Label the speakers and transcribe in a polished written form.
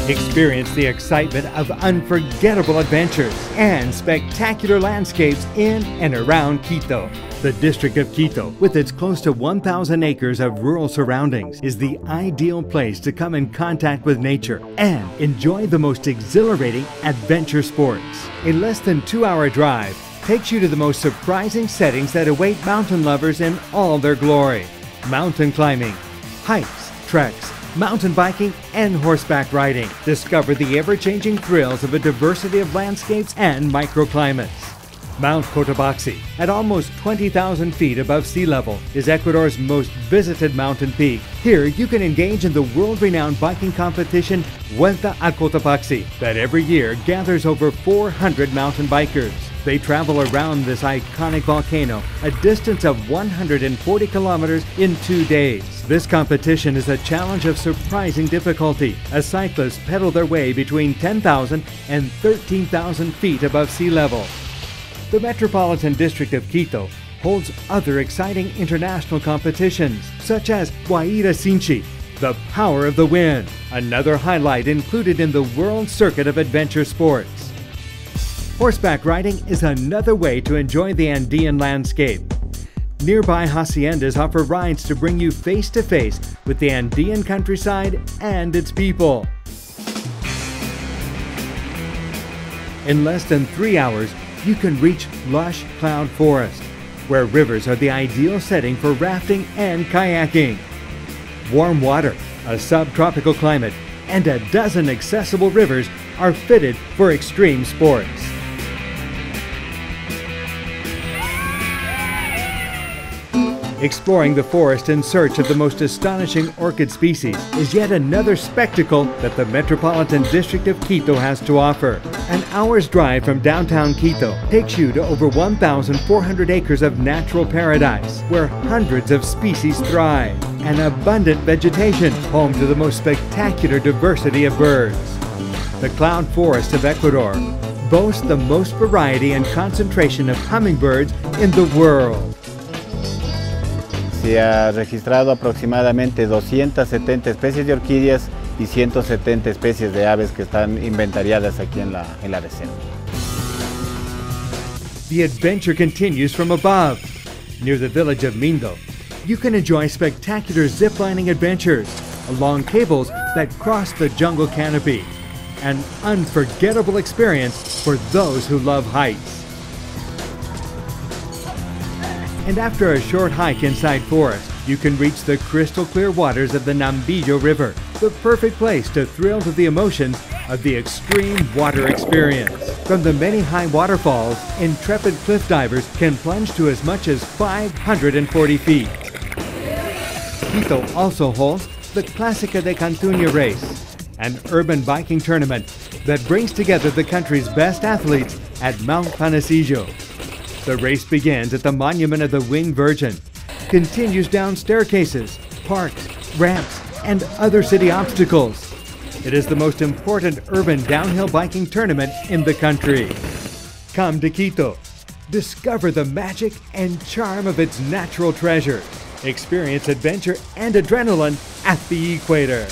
Speaker 1: Experience the excitement of unforgettable adventures and spectacular landscapes in and around Quito. The district of Quito, with its close to 1,000 acres of rural surroundings, is the ideal place to come in contact with nature and enjoy the most exhilarating adventure sports. A less than 2-hour drive takes you to the most surprising settings that await mountain lovers in all their glory. Mountain climbing, hikes, treks, mountain biking, and horseback riding. Discover the ever-changing thrills of a diversity of landscapes and microclimates. Mount Cotopaxi, at almost 20,000 feet above sea level, is Ecuador's most visited mountain peak. Here, you can engage in the world-renowned biking competition Vuelta a Cotopaxi, that every year gathers over 400 mountain bikers. They travel around this iconic volcano, a distance of 140 kilometers in 2 days. This competition is a challenge of surprising difficulty, as cyclists pedal their way between 10,000 and 13,000 feet above sea level. The Metropolitan District of Quito holds other exciting international competitions, such as Guaira Cinchi, the Power of the Wind, another highlight included in the World Circuit of Adventure Sports. Horseback riding is another way to enjoy the Andean landscape. Nearby haciendas offer rides to bring you face-to-face with the Andean countryside and its people. In less than 3 hours, you can reach lush cloud forest, where rivers are the ideal setting for rafting and kayaking. Warm water, a subtropical climate, and a dozen accessible rivers are fitted for extreme sports. Exploring the forest in search of the most astonishing orchid species is yet another spectacle that the Metropolitan District of Quito has to offer. An hour's drive from downtown Quito takes you to over 1,400 acres of natural paradise, where hundreds of species thrive. An abundant vegetation, home to the most spectacular diversity of birds. The cloud forest of Ecuador boasts the most variety and concentration of hummingbirds in the world.
Speaker 2: Se ha registrado aproximadamente 270 especies de orquídeas y 170 especies de aves que están inventariadas aquí en la reserva.
Speaker 1: The adventure continues from above. Near the village of Mindo, you can enjoy spectacular ziplining adventures along cables that cross the jungle canopy. An unforgettable experience for those who love heights. And after a short hike inside forest, you can reach the crystal clear waters of the Nambillo River, the perfect place to thrill to the emotions of the extreme water experience. From the many high waterfalls, intrepid cliff divers can plunge to as much as 540 feet. Quito also holds the Clásica de Cantuña race, an urban biking tournament that brings together the country's best athletes at Mount Panecillo. The race begins at the Monument of the Winged Virgin, continues down staircases, parks, ramps, and other city obstacles. It is the most important urban downhill biking tournament in the country. Come to Quito. Discover the magic and charm of its natural treasures. Experience adventure and adrenaline at the equator.